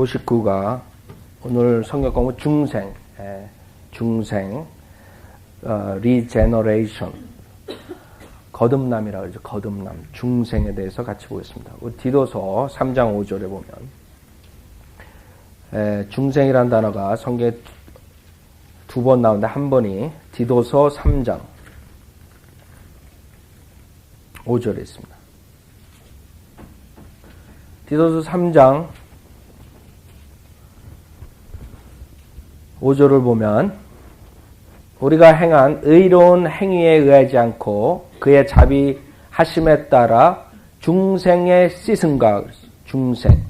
59가 오늘 성경 공부 중생, 리제너레이션, 거듭남이라고 그러죠. 거듭남, 중생에 대해서 같이 보겠습니다. 디도서 3장 5절에 보면 중생이라는 단어가 성경에 두 번 나오는데 한 번이 디도서 3장 5절에 있습니다. 디도서 3장 5절을 보면 우리가 행한 의로운 행위에 의하지 않고 그의 자비하심에 따라 중생의 씻음과 중생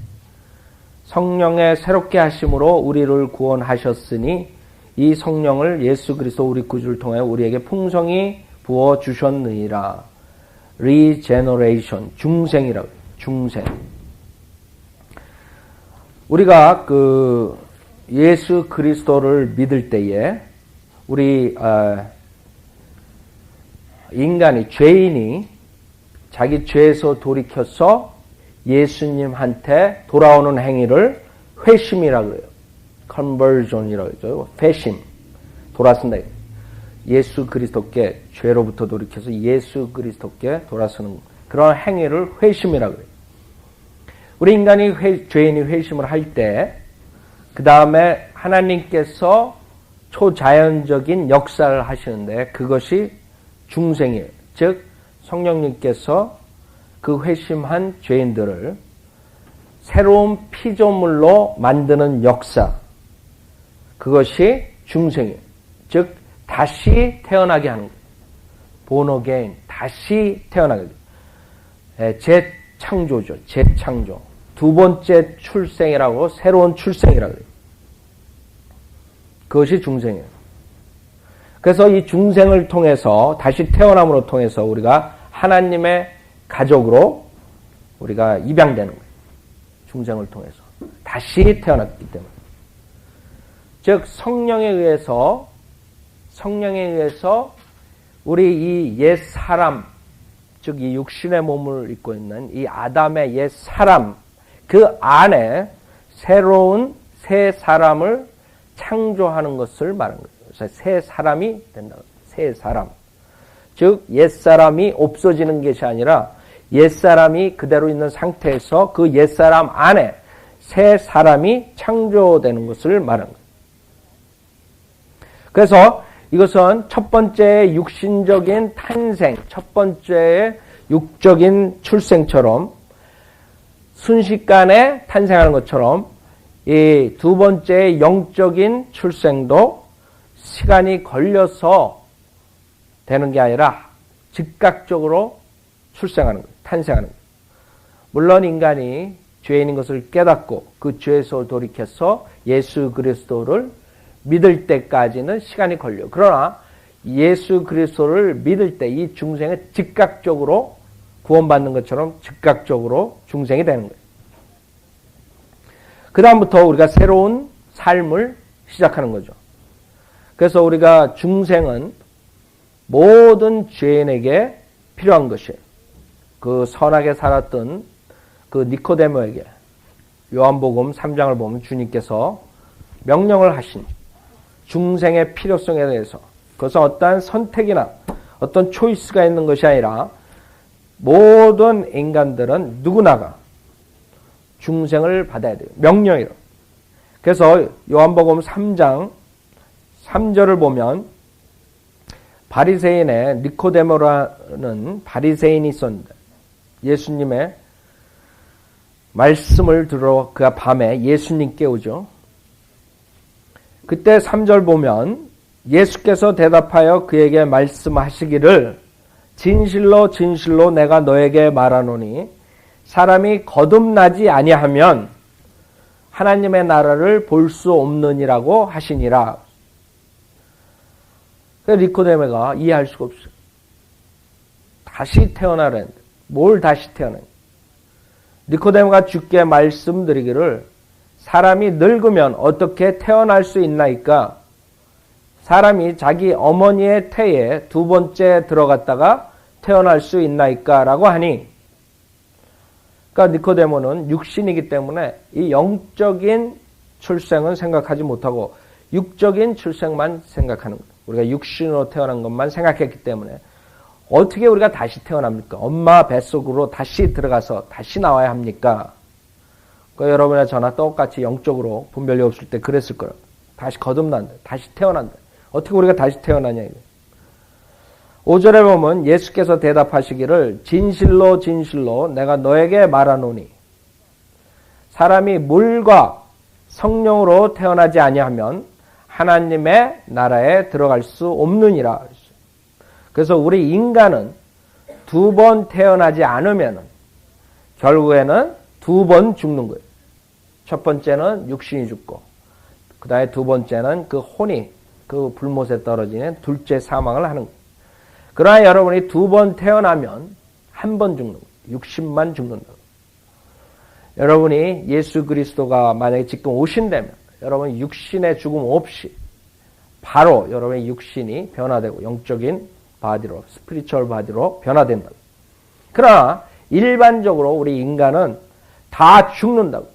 성령의 새롭게 하심으로 우리를 구원하셨으니 이 성령을 예수 그리스도 우리 구주를 통해 우리에게 풍성히 부어 주셨느니라. 리제너레이션, 중생이라고 해요. 중생. 우리가 예수 그리스도를 믿을 때에 우리 인간이, 죄인이 자기 죄에서 돌이켜서 예수님한테 돌아오는 행위를 회심이라고 그래요. conversion이라고 하죠. 회심, 돌아선다. 예수 그리스도께 죄로부터 돌이켜서 예수 그리스도께 돌아서는 그런 행위를 회심이라고 그래요. 우리 인간이 죄인이 회심을 할 때 그 다음에 하나님께서 초자연적인 역사를 하시는데 그것이 중생이에요. 즉 성령님께서 그 회심한 죄인들을 새로운 피조물로 만드는 역사, 그것이 중생이에요. 즉 다시 태어나게 하는 거예요. born again, 다시 태어나게 돼요. 재창조죠. 재창조. 두 번째 출생이라고, 새로운 출생이라고 해요. 그것이 중생이에요. 그래서 이 중생을 통해서, 다시 태어남으로 통해서 우리가 하나님의 가족으로 우리가 입양되는 거예요. 중생을 통해서. 다시 태어났기 때문에. 즉 성령에 의해서 우리 이 옛 사람, 즉 이 육신의 몸을 입고 있는 이 아담의 옛 사람, 그 안에 새로운 새 사람을 창조하는 것을 말하는 거예요. 그래서 새 사람이 된다. 새 사람. 즉 옛 사람이 없어지는 것이 아니라 옛 사람이 그대로 있는 상태에서 그 옛 사람 안에 새 사람이 창조되는 것을 말하는 거예요. 그래서 이것은 첫 번째 육신적인 탄생, 첫 번째 육적인 출생처럼 순식간에 탄생하는 것처럼 이 두 번째 영적인 출생도 시간이 걸려서 되는 게 아니라 즉각적으로 출생하는 거예요. 탄생하는 거예요. 물론 인간이 죄인인 것을 깨닫고 그 죄에서 돌이켜서 예수 그리스도를 믿을 때까지는 시간이 걸려요. 그러나 예수 그리스도를 믿을 때 이 중생은 즉각적으로 구원받는 것처럼 즉각적으로 중생이 되는 거예요. 그 다음부터 우리가 새로운 삶을 시작하는 거죠. 그래서 우리가 중생은 모든 죄인에게 필요한 것이에요. 그 선하게 살았던 그 니코데모에게 요한복음 3장을 보면 주님께서 명령을 하신 중생의 필요성에 대해서, 그것은 어떠한 선택이나 어떤 초이스가 있는 것이 아니라 모든 인간들은 누구나가 중생을 받아야 돼요. 명령이로. 그래서 요한복음 3장 3절을 보면 바리새인의 니코데모라는 바리새인이 있었는데 예수님의 말씀을 들어 그가 밤에 예수님께 오죠. 그때 3절 보면 예수께서 대답하여 그에게 말씀하시기를 진실로 진실로 내가 너에게 말하노니 사람이 거듭나지 아니하면 하나님의 나라를 볼 수 없느니라고 하시니라. 그래서 니코데모가 이해할 수가 없어요. 다시 태어나라는데 뭘 다시 태어나냐. 니코데모가 주께 말씀드리기를 사람이 늙으면 어떻게 태어날 수 있나이까? 사람이 자기 어머니의 태에 두 번째 들어갔다가 태어날 수 있나이까? 라고 하니 그러니까 니코데모는 육신이기 때문에 이 영적인 출생은 생각하지 못하고 육적인 출생만 생각하는 거예요. 우리가 육신으로 태어난 것만 생각했기 때문에 어떻게 우리가 다시 태어납니까? 엄마 뱃속으로 다시 들어가서 다시 나와야 합니까? 그러니까 여러분의 저나 똑같이 영적으로 분별이 없을 때 그랬을 거예요. 다시 거듭난다. 다시 태어난다. 어떻게 우리가 다시 태어나냐 이거예요. 5절에 보면 예수께서 대답하시기를 진실로 진실로 내가 너에게 말하노니 사람이 물과 성령으로 태어나지 아니하면 하나님의 나라에 들어갈 수 없느니라. 그래서 우리 인간은 두 번 태어나지 않으면 결국에는 두 번 죽는 거예요. 첫 번째는 육신이 죽고 그 다음에 두 번째는 그 혼이 그 불못에 떨어지는 둘째 사망을 하는 거예요. 그러나 여러분이 두 번 태어나면 한 번 죽는 거예요. 육신만 죽는다. 여러분이 예수 그리스도가 만약에 지금 오신다면 여러분 육신의 죽음 없이 바로 여러분의 육신이 변화되고 영적인 바디로 스피리추얼 바디로 변화된다. 그러나 일반적으로 우리 인간은 다 죽는다고.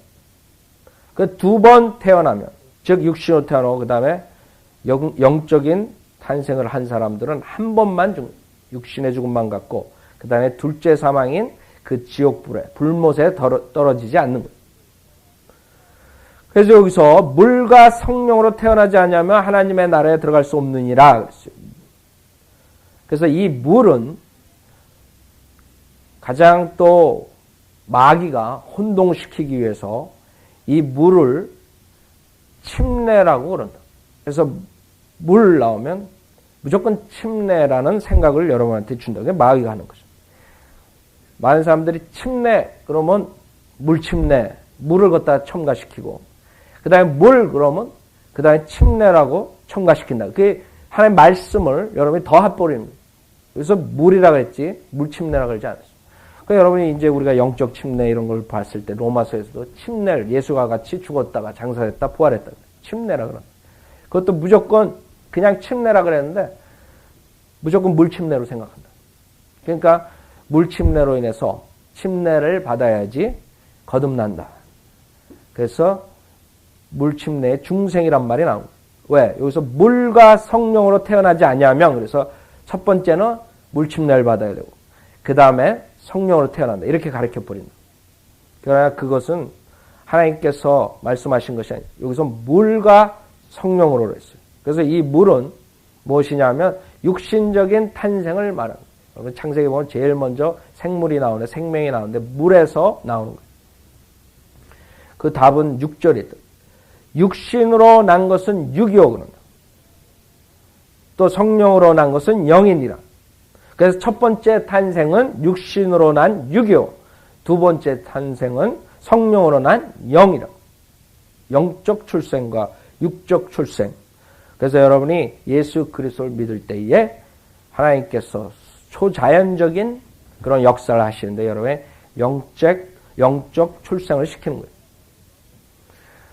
그 두 번 태어나면 즉 육신으로 태어나고 그 다음에 영적인 탄생을 한 사람들은 한 번만 죽는 육신의 죽음만 갖고 그 다음에 둘째 사망인 그 지옥불에 불못에 떨어지지 않는 거예요. 그래서 여기서 물과 성령으로 태어나지 않으면 하나님의 나라에 들어갈 수 없느니라 그랬어요. 그래서 이 물은 가장 또 마귀가 혼동시키기 위해서 이 물을 침례라고 그런다. 그래서 물 나오면 무조건 침례라는 생각을 여러분한테 준다. 그게 마귀가 하는 거죠. 많은 사람들이 침례 그러면 물침례 물을 갖다 첨가시키고 그 다음에 물 그러면 그 다음에 침례라고 첨가시킨다. 그게 하나님의 말씀을 여러분이 더 합버리는 거예요. 그래서 물이라고 했지 물침례라고 그러지 않았어요. 그러니까 여러분이 이제 우리가 영적 침례 이런 걸 봤을 때 로마서에서도 침례를 예수가 같이 죽었다가 장사했다 부활했다. 침례라고 그런다. 그것도 무조건 그냥 침례라고 그랬는데 무조건 물침례로 생각한다. 그러니까 물침례로 인해서 침례를 받아야지 거듭난다. 그래서 물침례의 중생이란 말이 나옵니다. 왜? 여기서 물과 성령으로 태어나지 아니하면 그래서 첫 번째는 물침례를 받아야 되고 그 다음에 성령으로 태어난다. 이렇게 가르쳐 버린다. 그러나 그것은 하나님께서 말씀하신 것이 아니에요. 여기서 물과 성령으로 했어요. 그래서 이 물은 무엇이냐면 육신적인 탄생을 말합니다. 여러분 창세기 보면 제일 먼저 생물이 나오는데 생명이 나오는데 물에서 나오는 거예요. 그 답은 6절이다. 육신으로 난 것은 육이요 그런다. 또 성령으로 난 것은 영이니라. 그래서 첫 번째 탄생은 육신으로 난 육이요. 두 번째 탄생은 성령으로 난 영이라. 영적 출생과 육적 출생. 그래서 여러분이 예수 그리스도를 믿을 때에 하나님께서 초자연적인 그런 역사를 하시는데 여러분의 영적 출생을 시키는 거예요.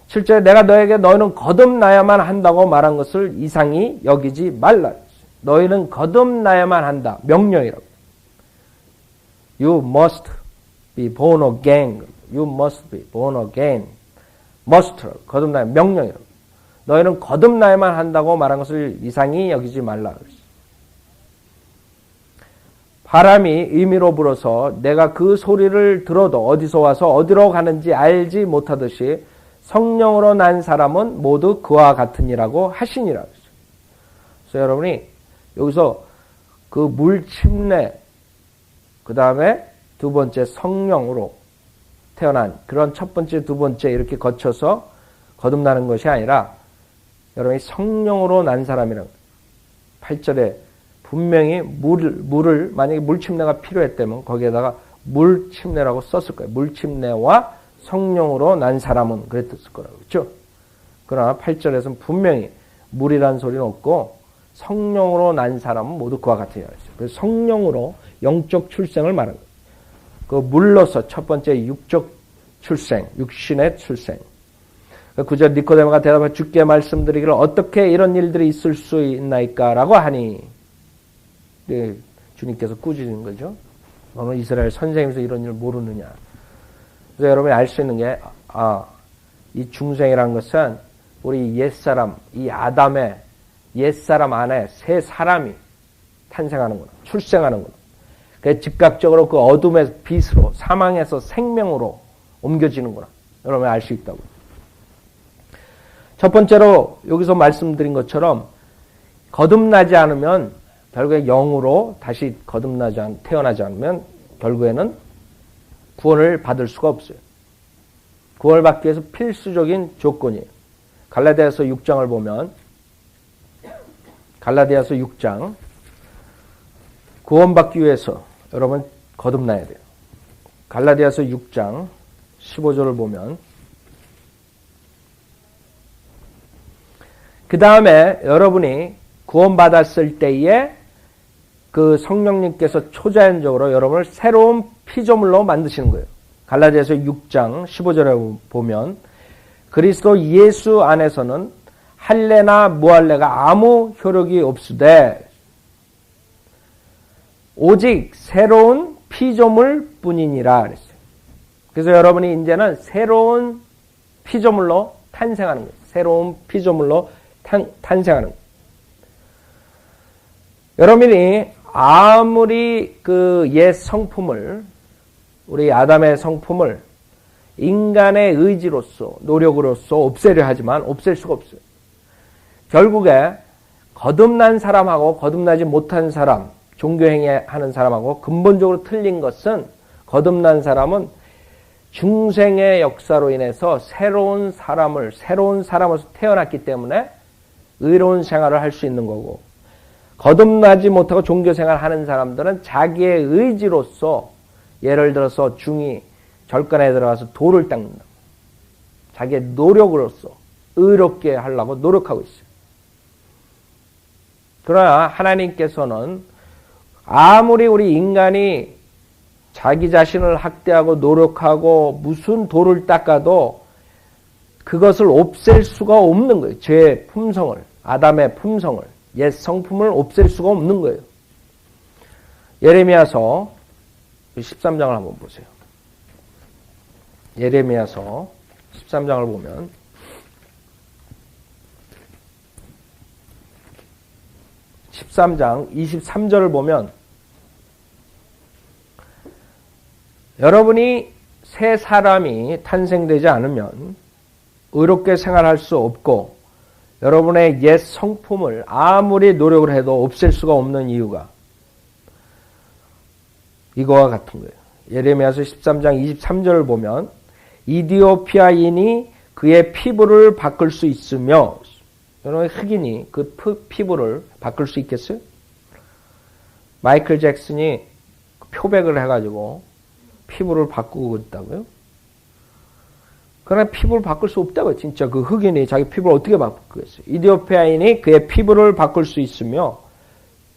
실제 내가 너희는 거듭나야만 한다고 말한 것을 이상히 여기지 말라. 너희는 거듭나야만 한다. 명령이라고. You must be born again. You must be born again. must. 거듭나야 명령이라고. 너희는 거듭나야만 한다고 말한 것을 이상히 여기지 말라. 바람이 의미로 불어서 내가 그 소리를 들어도 어디서 와서 어디로 가는지 알지 못하듯이 성령으로 난 사람은 모두 그와 같으니라고 하시니라. 그래서 여러분이 여기서 그 물침례 그 다음에 두 번째 성령으로 태어난 그런 첫 번째 두 번째 이렇게 거쳐서 거듭나는 것이 아니라 여러분이 성령으로 난 사람이라고 8절에 분명히 물을 만약에 물침례가 필요했다면 거기에다가 물침례라고 썼을 거예요. 물침례와 성령으로 난 사람은 그랬을 거라고 그렇죠? 그러나 8절에서는 분명히 물이란 소리는 없고 성령으로 난 사람은 모두 그와 같으냐 했어요. 그래서 성령으로 영적 출생을 말하는 거예요. 그 물로서 첫 번째 육적 출생, 육신의 출생. 9절 니코데모가 대답해 주께 말씀드리기를 어떻게 이런 일들이 있을 수 있나이까 라고 하니 네, 주님께서 꾸짖는 거죠. 너는 이스라엘 선생님에서 이런 일을 모르느냐. 그래서 여러분이 알 수 있는 게, 이 중생이라는 것은 우리 옛사람, 이 아담의 옛사람 안에 새 사람이 탄생하는구나. 출생하는구나. 그래서 즉각적으로 그 어둠의 빛으로, 사망에서 생명으로 옮겨지는구나. 여러분이 알 수 있다고. 첫 번째로 여기서 말씀드린 것처럼 거듭나지 않으면 결국에 영으로 다시 태어나지 않으면 결국에는 구원을 받을 수가 없어요. 구원을 받기 위해서 필수적인 조건이에요. 갈라디아서 6장을 보면 갈라디아서 6장 구원받기 위해서 여러분 거듭나야 돼요. 갈라디아서 6장 15절을 보면 그 다음에 여러분이 구원받았을 때에 그 성령님께서 초자연적으로 여러분을 새로운 피조물로 만드시는 거예요. 갈라디아서 6장 15절에 보면 그리스도 예수 안에서는 할례나 무할례가 아무 효력이 없으되 오직 새로운 피조물 뿐이니라 그랬어요. 그래서 여러분이 이제는 새로운 피조물로 탄생하는 거예요. 새로운 피조물로 탄생하는 거예요. 여러분이 아무리 그 옛 성품을, 우리 아담의 성품을 인간의 의지로서, 노력으로서 없애려 하지만 없앨 수가 없어요. 결국에 거듭난 사람하고 거듭나지 못한 사람, 종교행위하는 사람하고 근본적으로 틀린 것은 거듭난 사람은 중생의 역사로 인해서 새로운 사람으로서 태어났기 때문에 의로운 생활을 할 수 있는 거고, 거듭나지 못하고 종교생활 하는 사람들은 자기의 의지로서, 예를 들어서 중이 절간에 들어가서 돌을 닦는다. 자기의 노력으로서 의롭게 하려고 노력하고 있어요. 그러나 하나님께서는 아무리 우리 인간이 자기 자신을 학대하고 노력하고 무슨 돌을 닦아도 그것을 없앨 수가 없는 거예요. 죄의 품성을, 아담의 품성을, 옛 성품을 없앨 수가 없는 거예요. 예레미야서 13장을 한번 보세요. 예레미야서 13장을 보면 (13장) 23절을 보면 여러분이 새 사람이 탄생되지 않으면 의롭게 생활할 수 없고 여러분의 옛 성품을 아무리 노력을 해도 없앨 수가 없는 이유가 이거와 같은 거예요. 예레미야서 13장 23절을 보면 이디오피아인이 그의 피부를 바꿀 수 있으며, 여러분 흑인이 그 피부를 바꿀 수 있겠어요? 마이클 잭슨이 표백을 해가지고 피부를 바꾸고 있다고요? 그러나 피부를 바꿀 수 없다고요. 진짜 그 흑인이 자기 피부를 어떻게 바꾸겠어요? 이디오피아인이 그의 피부를 바꿀 수 있으며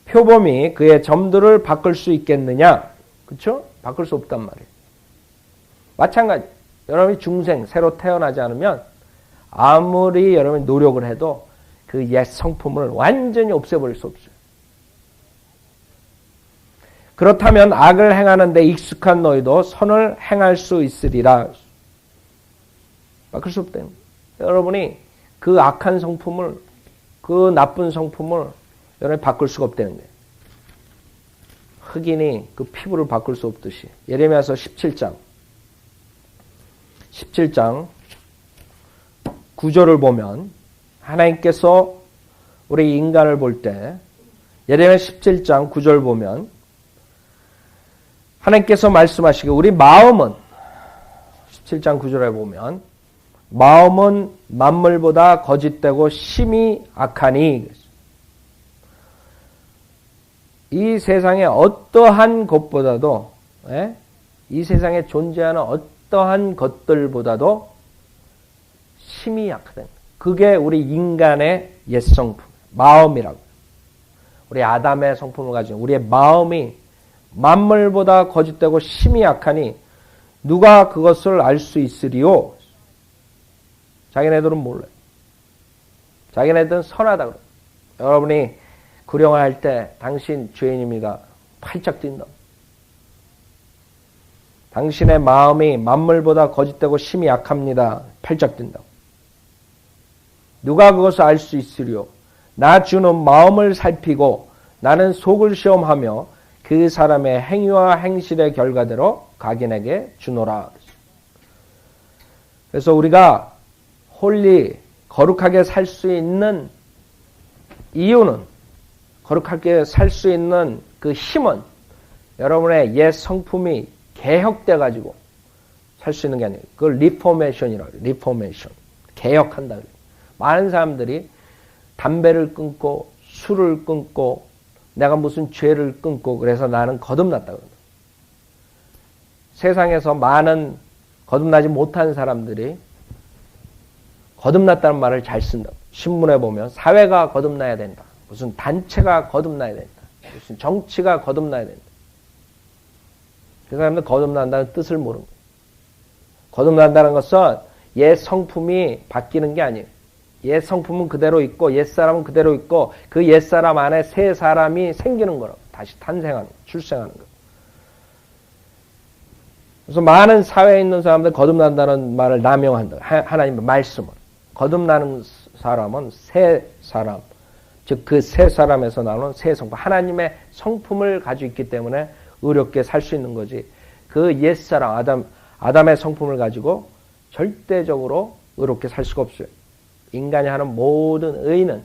표범이 그의 점들을 바꿀 수 있겠느냐? 그렇죠? 바꿀 수 없단 말이에요. 마찬가지. 여러분이 중생, 새로 태어나지 않으면 아무리 여러분이 노력을 해도 그 옛 성품을 완전히 없애버릴 수 없어요. 그렇다면 악을 행하는 데 익숙한 너희도 선을 행할 수 있으리라. 바꿀 수 없대요. 여러분이 그 악한 성품을, 그 나쁜 성품을 여러분이 바꿀 수가 없다는 거예요. 흑인이 그 피부를 바꿀 수 없듯이. 예레미야서 17장 9절을 보면 하나님께서 우리 인간을 볼 때 예레미야 17장 9절 보면 하나님께서 말씀하시기를 우리 마음은 17장 9절에 보면 마음은 만물보다 거짓되고 심히 악하니 이 세상의 어떠한 것보다도 이 세상에 존재하는 어떠한 것들보다도 심히 약하다. 그게 우리 인간의 옛 성품, 마음이라고. 우리 아담의 성품을 가진 우리의 마음이 만물보다 거짓되고 심히 약하니 누가 그것을 알 수 있으리요? 자기네들은 몰라요. 자기네들은 선하다고 그래요. 여러분이 구령을 할 때 당신 죄인입니다. 팔짝 뛴다. 당신의 마음이 만물보다 거짓되고 심히 약합니다. 팔짝된다고. 누가 그것을 알 수 있으리요? 나 주는 마음을 살피고 나는 속을 시험하며 그 사람의 행위와 행실의 결과대로 각인에게 주노라. 그래서 우리가 홀리, 거룩하게 살 수 있는 이유는, 거룩하게 살 수 있는 그 힘은 여러분의 옛 성품이 개혁돼 가지고 살 수 있는 게 아니에요. 그걸 리포메이션이라고 해요. 리포메이션. 개혁한다 그래요. 많은 사람들이 담배를 끊고 술을 끊고 내가 무슨 죄를 끊고 그래서 나는 거듭났다 그래요. 세상에서 많은 거듭나지 못한 사람들이 거듭났다는 말을 잘 쓴다. 신문에 보면 사회가 거듭나야 된다. 무슨 단체가 거듭나야 된다. 무슨 정치가 거듭나야 된다. 그 사람들 거듭난다는 뜻을 모르는 거예요. 거듭난다는 것은 옛 성품이 바뀌는 게 아니에요. 옛 성품은 그대로 있고 옛 사람은 그대로 있고 그 옛 사람 안에 새 사람이 생기는 거라고. 다시 탄생하는 거, 출생하는 거. 그래서 많은 사회에 있는 사람들 거듭난다는 말을 남용한다. 하나님의 말씀을. 거듭나는 사람은 새 사람, 즉 그 새 사람에서 나오는 새 성품, 하나님의 성품을 가지고 있기 때문에 의롭게 살 수 있는 거지. 그 옛사람, 아담의 성품을 가지고 절대적으로 의롭게 살 수가 없어요. 인간이 하는 모든 의는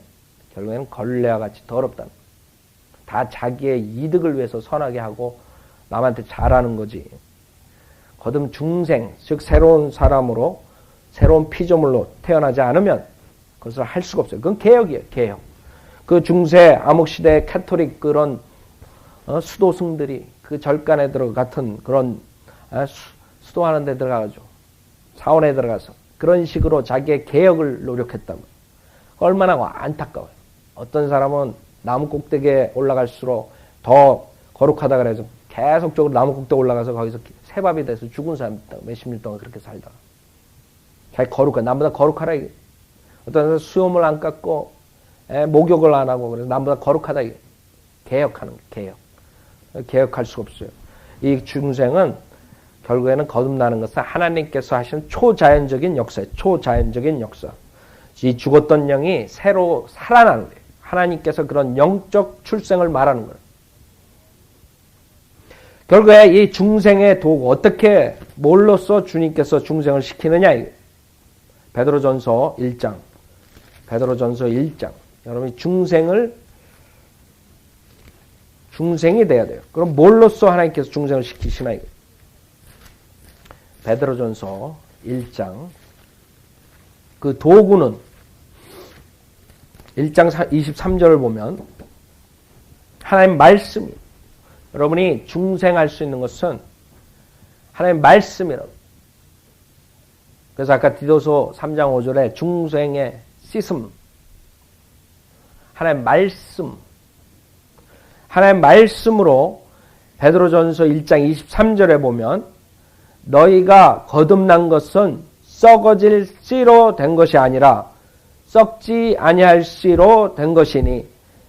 결국에는 걸레와 같이 더럽다는 거예요. 다 자기의 이득을 위해서 선하게 하고 남한테 잘하는 거지. 거듭 중생, 즉 새로운 사람으로 새로운 피조물로 태어나지 않으면 그것을 할 수가 없어요. 그건 개혁이에요. 개혁. 그 중세 암흑시대 캐토릭 그런 수도승들이 그 절간에 같은 그런 수도하는 데 들어가가지고 사원에 들어가서 그런 식으로 자기의 개혁을 노력했다고요. 얼마나 안타까워요. 어떤 사람은 나무 꼭대기에 올라갈수록 더 거룩하다 그래서 계속적으로 나무 꼭대기에 올라가서 거기서 새밥이 돼서 죽은 사람이 있다고. 몇십 년 동안 그렇게 살다가. 자기 거룩한, 남보다 거룩하라 이게. 어떤 사람은 수염을 안 깎고 목욕을 안 하고 그래서 남보다 거룩하다 이게. 개혁하는 거예요. 개혁. 개혁할 수가 없어요. 이 중생은 결국에는 거듭나는 것은 하나님께서 하시는 초자연적인 역사예요. 초자연적인 역사. 이 죽었던 영이 새로 살아나는 거예요. 하나님께서 그런 영적 출생을 말하는 거예요. 결국에 이 중생의 도구, 어떻게, 뭘로써 주님께서 중생을 시키느냐, 이거예요. 베드로전서 1장. 베드로전서 1장. 여러분이 중생이 돼야 돼요. 그럼 뭘로써 하나님께서 중생을 시키시나, 이거예요. 베드로전서 1장. 그 도구는 1장 23절을 보면 하나님 말씀이, 여러분이 중생할 수 있는 것은 하나님 말씀이라고. 그래서 아까 디도서 3장 5절에 중생의 시슴, 하나님 말씀, 하나님 말씀으로 베드로전서 1장 23절에 보면 너희가 거듭난 것은 썩어질 씨로 된 것이 아니라 썩지 아니할 씨로 된 것이니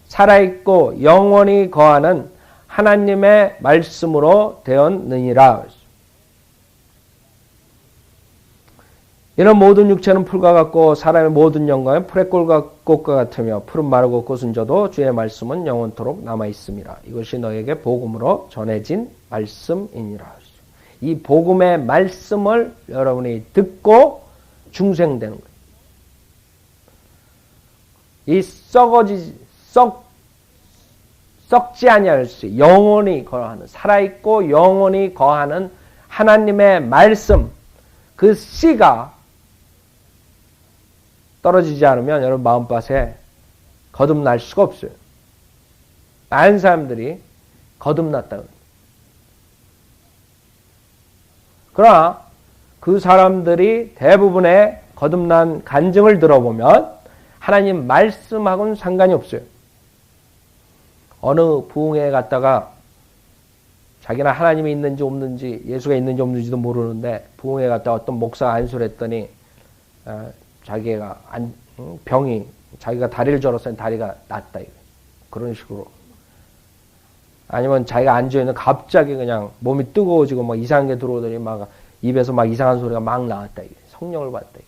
살아있고 영원히 거하는 하나님의 말씀으로 되었느니라. 이런 모든 육체는 풀과 같고 사람의 모든 영광은 풀의 꽃과 같으며 푸른 마르고 꽃은 져도 주의 말씀은 영원토록 남아있습니다. 이것이 너에게 복음으로 전해진 말씀이니라. 이 복음의 말씀을 여러분이 듣고 중생되는 거예요. 이 썩지 아니할 수, 영원히 거하는, 살아있고 영원히 거하는 하나님의 말씀, 그 씨가 떨어지지 않으면 여러분 마음밭에 거듭날 수가 없어요. 많은 사람들이 거듭났다고. 그러나 그 사람들이 대부분의 거듭난 간증을 들어보면 하나님 말씀하고는 상관이 없어요. 어느 부흥회에 갔다가 자기는 하나님이 있는지 없는지 예수가 있는지 없는지도 모르는데 부흥회에 갔다가 어떤 목사가 안수를 했더니 자기가 병이 자기가 다리를 절었으니 다리가 낫다. 그런 식으로 아니면 자기가 앉아있는 갑자기 그냥 몸이 뜨거워지고 막 이상한 게 들어오더니 막 입에서 막 이상한 소리가 막 나왔다. 이게. 성령을 받았다. 이게.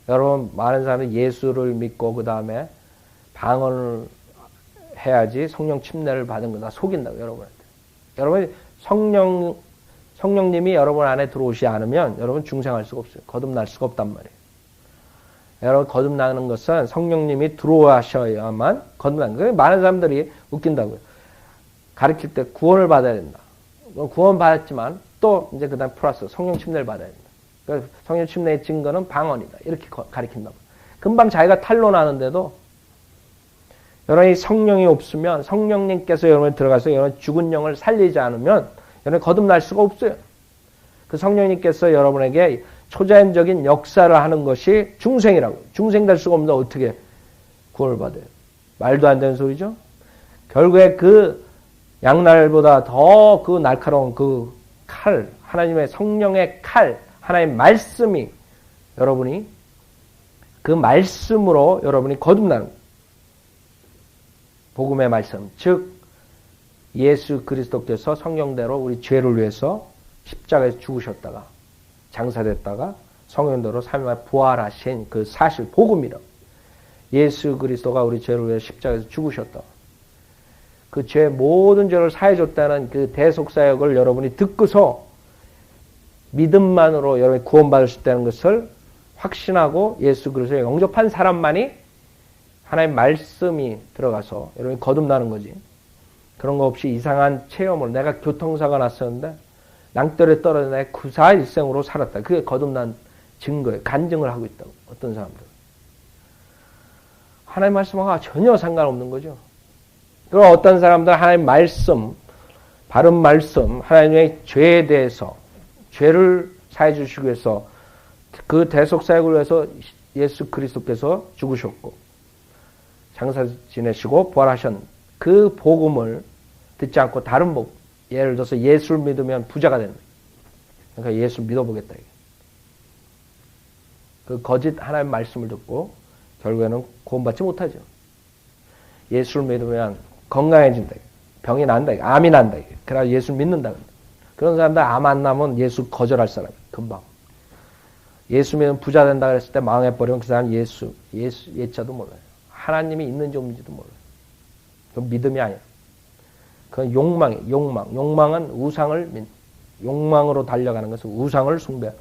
여러분, 많은 사람들이 예수를 믿고 그 다음에 방언을 해야지 성령 침례를 받은 거다. 속인다고, 여러분한테. 여러분, 성령님이 여러분 안에 들어오지 않으면 여러분 중생할 수가 없어요. 거듭날 수가 없단 말이에요. 여러분, 거듭나는 것은 성령님이 들어와셔야만 거듭나는 거예요. 많은 사람들이 웃긴다고요. 가르칠 때 구원을 받아야 된다. 구원 받았지만 또 이제 그 다음 플러스 성령 침례를 받아야 된다. 그래서 성령 침례의 증거는 방언이다. 이렇게 가르친다고. 금방 자기가 탄로나는데도 여러분이 성령이 없으면 성령님께서 여러분이 들어가서 여러분 죽은 영을 살리지 않으면 여러분이 거듭날 수가 없어요. 그 성령님께서 여러분에게 초자연적인 역사를 하는 것이 중생이라고. 중생 될 수가 없는데 어떻게 구원을 받아요? 말도 안 되는 소리죠? 결국에 그 양날보다 더 그 날카로운 그 칼, 하나님의 성령의 칼, 하나님의 말씀이 여러분이 그 말씀으로 여러분이 거듭나는 거예요. 복음의 말씀, 즉 예수 그리스도께서 성령대로 우리 죄를 위해서 십자가에서 죽으셨다가 장사됐다가 성령대로 3일 만에 부활하신 그 사실 복음이라고. 예수 그리스도가 우리 죄를 위해 십자가에서 죽으셨다. 그 죄 모든 죄를 사해줬다는 그 대속사역을 여러분이 듣고서 믿음만으로 여러분이 구원받을 수 있다는 것을 확신하고 예수 그리스도를 영접한 사람만이 하나님의 말씀이 들어가서 여러분이 거듭나는 거지. 그런 거 없이 이상한 체험을 내가 교통사가 났었는데 낭떠러에 떨어져 내 구사 일생으로 살았다. 그게 거듭난 증거예요. 간증을 하고 있다고. 어떤 사람들. 하나님의 말씀하고 전혀 상관없는 거죠. 그리고 어떤 사람들은 하나님의 말씀, 바른 말씀, 하나님의 죄에 대해서 죄를 사해 주시기 위해서 그 대속사역을 위해서 예수 그리스도께서 죽으셨고 장사 지내시고 부활하신 그 복음을 듣지 않고 다른 복음, 예를 들어서 예수를 믿으면 부자가 된다. 그러니까 예수를 믿어보겠다. 그 거짓 하나님의 말씀을 듣고 결국에는 구원받지 못하죠. 예수를 믿으면 건강해진다. 병이 난다. 암이 난다. 그래야 예수를 믿는다. 그런 사람들 암 안 나면 예수 거절할 사람 금방. 예수 믿으면 부자 된다 그랬을 때 망해버리면 그 사람 예수 예자도 몰라요. 하나님이 있는지 없는지도 몰라요. 그건 믿음이 아니야. 그건 욕망이에요. 욕망은 욕망으로 달려가는 것은 우상을 숭배.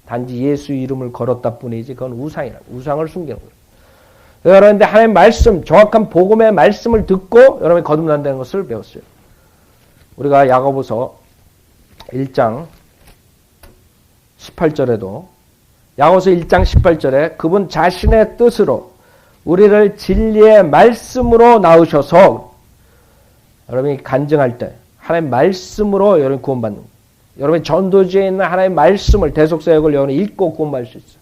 단지 예수 이름을 걸었다 뿐이지 그건 우상이라. 우상을 숨기는 거예요. 그런데 하나님의 말씀, 정확한 복음의 말씀을 듣고 여러분이 거듭난다는 것을 배웠어요. 우리가 야고보서 1장 18절에도 야고보서 1장 18절에 그분 자신의 뜻으로 우리를 진리의 말씀으로 낳으셔서 여러분이 간증할 때 하나님의 말씀으로 여러분이 구원받는 거예요. 여러분이 전도지에 있는 하나님의 말씀을 대속사역을 여러분이 읽고 구원받을 수 있어요.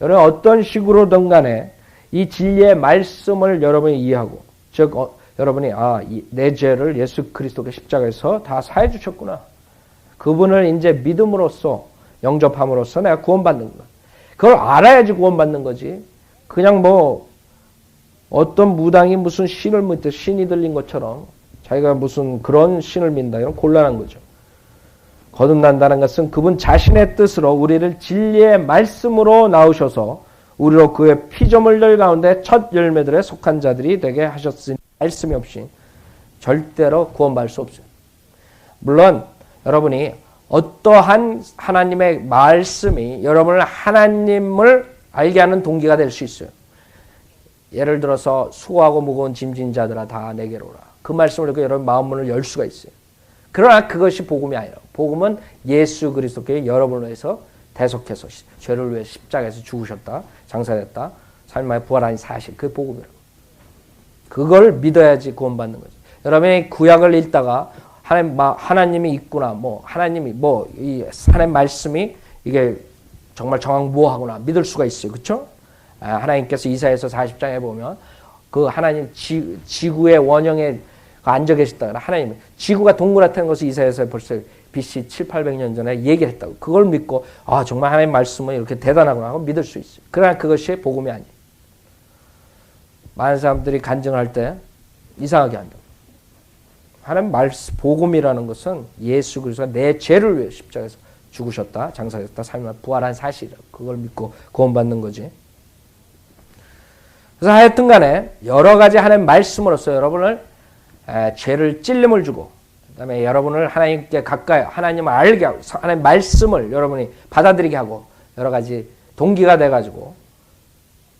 여러분 어떤 식으로든 간에 이 진리의 말씀을 여러분이 이해하고 즉 여러분이 내 죄를 예수 그리스도의 십자가에서 다 사해 주셨구나. 그분을 이제 믿음으로써 영접함으로써 내가 구원받는 거야. 그걸 알아야지 구원받는 거지. 그냥 뭐 어떤 무당이 무슨 신을 믿듯 신이 들린 것처럼 자기가 무슨 그런 신을 믿는다. 이런 곤란한 거죠. 거듭난다는 것은 그분 자신의 뜻으로 우리를 진리의 말씀으로 낳으셔서 우리로 그의 피조물들 가운데 첫 열매들에 속한 자들이 되게 하셨으니 말씀이 없이 절대로 구원받을 수 없어요. 물론 여러분이 어떠한 하나님의 말씀이 여러분을 하나님을 알게 하는 동기가 될 수 있어요. 예를 들어서 수고하고 무거운 짐진 자들아 다 내게로 오라. 그 말씀을 듣고 여러분 마음문을 열 수가 있어요. 그러나 그것이 복음이 아니라 복음은 예수 그리스도께 여러분을 위해서 대속해서 죄를 위해 십자가에서 죽으셨다. 장사됐다. 3일 만에 부활한 사실. 그게 복음이라고. 그걸 믿어야지 구원받는 거지. 여러분이 구약을 읽다가 하나님이 있구나. 이 하나님 말씀이 이게 정말 정확무하구나. 믿을 수가 있어요. 그렇죠? 하나님께서 이사야서 40장에 보면 그 하나님 지구의 원형에 앉아 계셨다. 하나님 지구가 동그랗다는 것을 이사야서 벌써 BC 700~800년 전에 얘기를 했다고. 그걸 믿고 정말 하나님 말씀은 이렇게 대단하구나 하고 믿을 수 있어요. 그러나 그것이 복음이 아니에요. 많은 사람들이 간증을 할 때 이상하게 한다. 하나님 말씀, 복음이라는 것은 예수 그리스도가 내 죄를 위해 십자가에서 죽으셨다, 장사했다, 삶을 부활한 사실이라고. 그걸 믿고 구원받는 거지. 그래서 하여튼 간에 여러 가지 하나님 말씀으로써 여러분을 죄를 찔림을 주고, 그 다음에 여러분을 하나님께 가까이, 하나님을 알게 하고, 하나님 말씀을 여러분이 받아들이게 하고, 여러 가지 동기가 돼가지고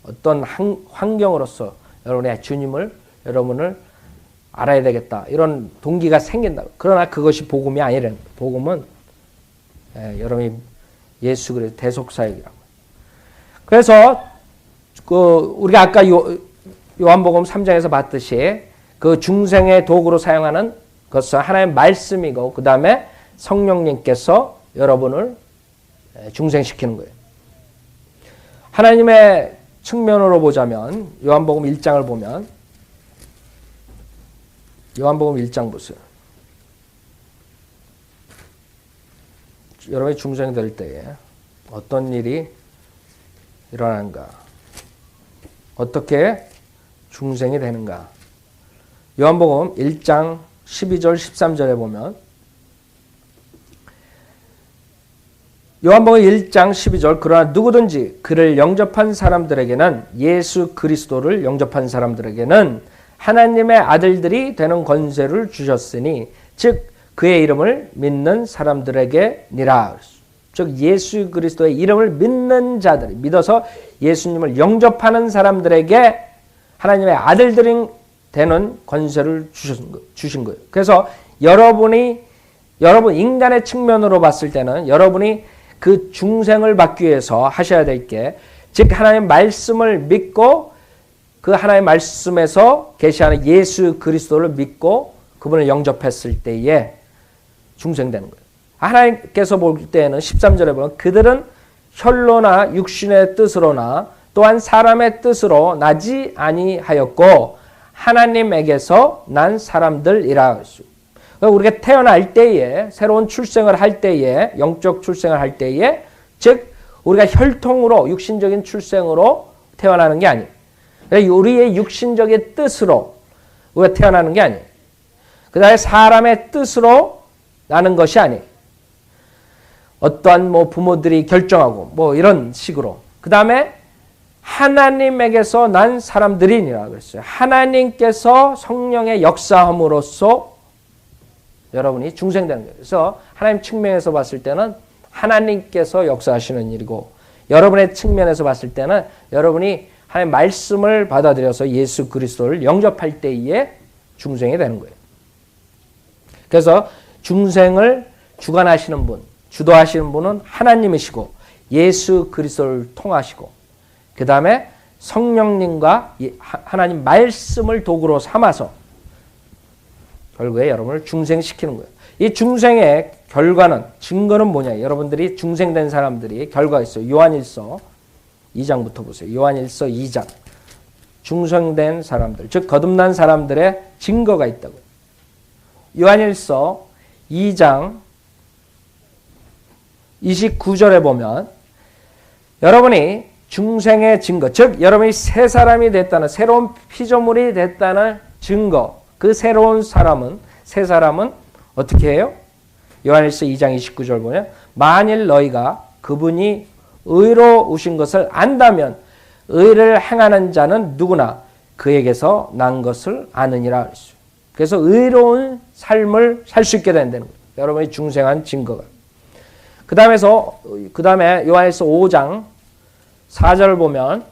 어떤 환경으로서 여러분의 주님을, 여러분을 알아야 되겠다, 이런 동기가 생긴다. 그러나 그것이 복음이 아니라는 거예요. 복음은 여러분이 예수 그리스도 대속사역이라고. 그래서 우리가 아까 요한복음 3장에서 봤듯이 그 중생의 도구로 사용하는 것은 하나님의 말씀이고, 그 다음에 성령님께서 여러분을 중생시키는 거예요. 하나님의 측면으로 보자면 요한복음 1장을 보면, 요한복음 1장 보세요. 여러분이 중생될 때에 어떤 일이 일어나는가? 어떻게 중생이 되는가? 요한복음 1장 12절 13절에 보면, 요한복음 1장 12절, 그러나 누구든지 그를 영접한 사람들에게는, 예수 그리스도를 영접한 사람들에게는 하나님의 아들들이 되는 권세를 주셨으니 즉 그의 이름을 믿는 사람들에게니라. 즉 예수 그리스도의 이름을 믿는 자들이, 믿어서 예수님을 영접하는 사람들에게 하나님의 아들들이 되는 권세를 주신 거예요. 그래서 여러분 인간의 측면으로 봤을 때는 여러분이 그 중생을 받기 위해서 하셔야 될 게, 즉 하나님의 말씀을 믿고 그 하나님의 말씀에서 계시하는 예수 그리스도를 믿고 그분을 영접했을 때에 중생되는 거예요. 하나님께서 볼 때에는 13절에 보면 그들은 혈로나 육신의 뜻으로나 또한 사람의 뜻으로 나지 아니하였고 하나님에게서 난 사람들이라. 우리가 태어날 때에, 새로운 출생을 할 때에, 영적 출생을 할 때에, 즉 우리가 혈통으로, 육신적인 출생으로 태어나는 게 아니에요. 우리의 육신적인 뜻으로 우리가 태어나는 게 아니에요. 그 다음에 사람의 뜻으로 나는 것이 아니에요. 어떠한 부모들이 결정하고 이런 식으로. 그 다음에 하나님에게서 난 사람들이니라 그랬어요. 하나님께서 성령의 역사함으로써 여러분이 중생되는 거예요. 그래서 하나님 측면에서 봤을 때는 하나님께서 역사하시는 일이고, 여러분의 측면에서 봤을 때는 여러분이 하나님의 말씀을 받아들여서 예수 그리스도를 영접할 때에 중생이 되는 거예요. 그래서 중생을 주관하시는 분, 주도하시는 분은 하나님이시고 예수 그리스도를 통하시고, 그 다음에 성령님과 하나님 말씀을 도구로 삼아서 결국에 여러분을 중생시키는 거예요. 이 중생의 결과는, 증거는 뭐냐? 여러분들이 중생된 사람들이 결과가 있어요. 요한일서 2장부터 보세요. 요한일서 2장. 중생된 사람들, 즉 거듭난 사람들의 증거가 있다고요. 요한일서 2장 29절에 보면 여러분이 중생의 증거, 즉 여러분이 새 사람이 됐다는, 새로운 피조물이 됐다는 증거, 그 새로운 사람은, 새 사람은 어떻게 해요? 요한일서 2장 29절 보면 만일 너희가 그분이 의로우신 것을 안다면 의를 행하는 자는 누구나 그에게서 난 것을 아느니라. 그래서 의로운 삶을 살 수 있게 된다는 거예요. 여러분이 중생한 증거가. 그 다음에 요한일서 5장 4절을 보면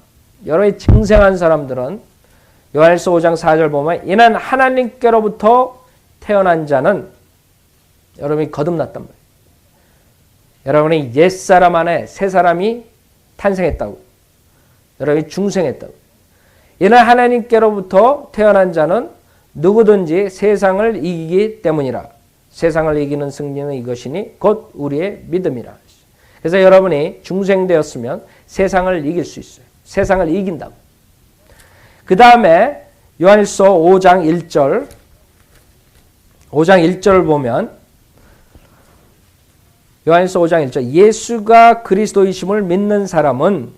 여러분이 증생한 사람들은, 요한일서 5장 4절 보면 이는 하나님께로부터 태어난 자는 여러분이 거듭났단 말이에요. 여러분이 옛사람 안에 새 사람이 탄생했다고. 여러분이 중생했다고. 이는 하나님께로부터 태어난 자는 누구든지 세상을 이기기 때문이라. 세상을 이기는 승리는 이것이니 곧 우리의 믿음이라. 그래서 여러분이 중생되었으면 세상을 이길 수 있어요. 세상을 이긴다고. 그 다음에 요한일서 5장 1절을 보면 요한일서 5장 1절, 예수가 그리스도이심을 믿는 사람은,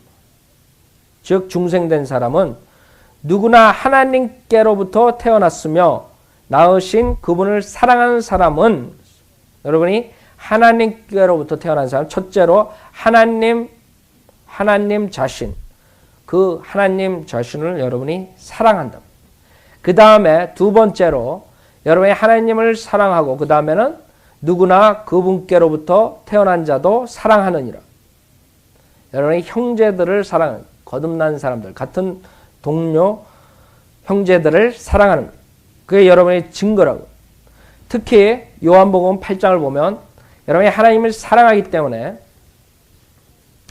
즉 중생된 사람은 누구나 하나님께로부터 태어났으며 낳으신 그분을 사랑하는 사람은 여러분이 하나님께로부터 태어난 사람 첫째로 하나님 자신 그 하나님 자신을 여러분이 사랑한다. 그 다음에 두 번째로 여러분이 하나님을 사랑하고 그 다음에는 누구나 그분께로부터 태어난 자도 사랑하느니라. 여러분이 형제들을 사랑하는 거듭난 사람들 같은 동료 형제들을 사랑하는 거예요. 그게 여러분의 증거라고. 특히 요한복음 8장을 보면 여러분이 하나님을 사랑하기 때문에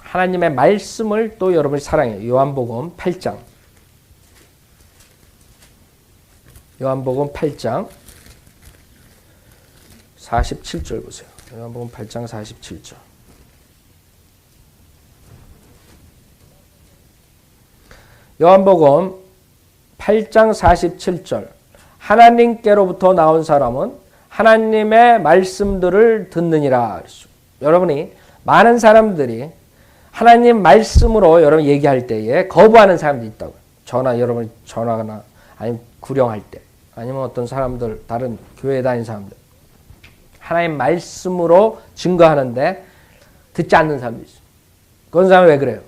하나님의 말씀을 또 여러분이 사랑해요. 요한복음 8장. 요한복음 8장 47절 보세요. 요한복음 8장 47절. 요한복음 8장 47절. 하나님께로부터 나온 사람은 하나님의 말씀들을 듣느니라. 여러분이 많은 사람들이 하나님 말씀으로 여러분 얘기할 때에 거부하는 사람들이 있다고요. 여러분 전화나 아니면 구령할 때 아니면 어떤 사람들 다른 교회에 다니는 사람들 하나님 말씀으로 증거하는데 듣지 않는 사람도 있어요. 그런 사람은 왜 그래요?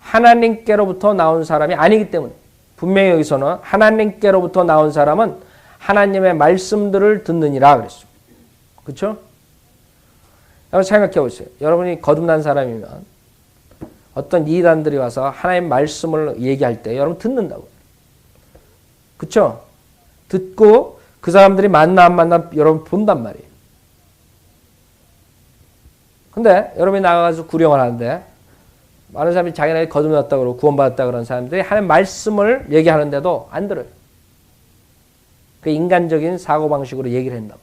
하나님께로부터 나온 사람이 아니기 때문에. 분명히 여기서는 하나님께로부터 나온 사람은 하나님의 말씀들을 듣느니라 그랬어요. 그렇죠? 여러분 생각해 보세요. 여러분이 거듭난 사람이면 어떤 이단들이 와서 하나님 말씀을 얘기할 때 여러분 듣는다고. 그렇죠? 듣고 그 사람들이 만나 안 만나 여러분 본단 말이에요. 근데 여러분이 나가서 구령을 하는데 많은 사람이 자기네가 거듭났다고 그러고 구원받았다고 그런 사람들이 하나님 말씀을 얘기하는데도 안 들어요. 그 인간적인 사고방식으로 얘기를 한다고.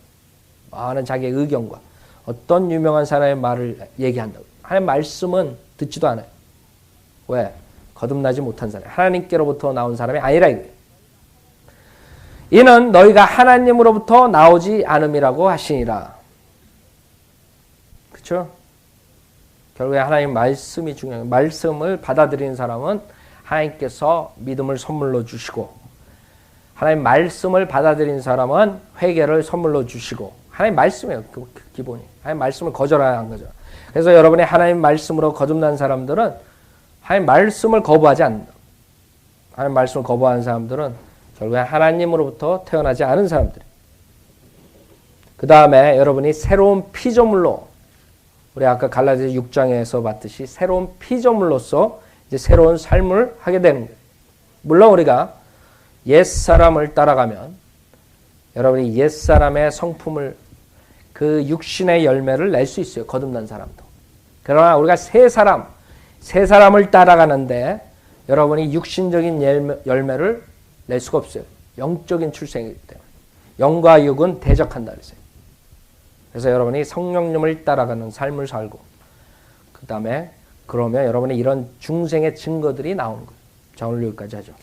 많은 자기의 의견과 어떤 유명한 사람의 말을 얘기한다고. 하나님 말씀은 듣지도 않아요. 왜? 거듭나지 못한 사람. 하나님께로부터 나온 사람이 아니라 이거예요. 이는 너희가 하나님으로부터 나오지 않음이라고 하시니라. 그렇죠? 결국에 하나님 말씀이 중요해요. 말씀을 받아들이는 사람은 하나님께서 믿음을 선물로 주시고 하나님 말씀을 받아들이는 사람은 회개를 선물로 주시고 하나님 말씀이에요. 그 기본이. 하나님 말씀을 거절하는 거죠. 그래서 여러분이 하나님 말씀으로 거듭난 사람들은 하나님 말씀을 거부하지 않는다. 하나님 말씀을 거부하는 사람들은 결국에 하나님으로부터 태어나지 않은 사람들. 그 다음에 여러분이 새로운 피조물로 우리 아까 갈라디아 6장에서 봤듯이 새로운 피조물로서 이제 새로운 삶을 하게 되는 거예요. 물론 우리가 옛사람을 따라가면 여러분이 옛사람의 성품을 그 육신의 열매를 낼 수 있어요. 거듭난 사람도. 그러나 우리가 새 사람을 따라가는데 여러분이 육신적인 열매를 낼 수가 없어요. 영적인 출생이기 때문에. 영과 육은 대적한다 그랬어요. 그래서 여러분이 성령님을 따라가는 삶을 살고 그 다음에 그러면 여러분이 이런 중생의 증거들이 나오는 거예요. 자, 오늘 여기까지 하죠.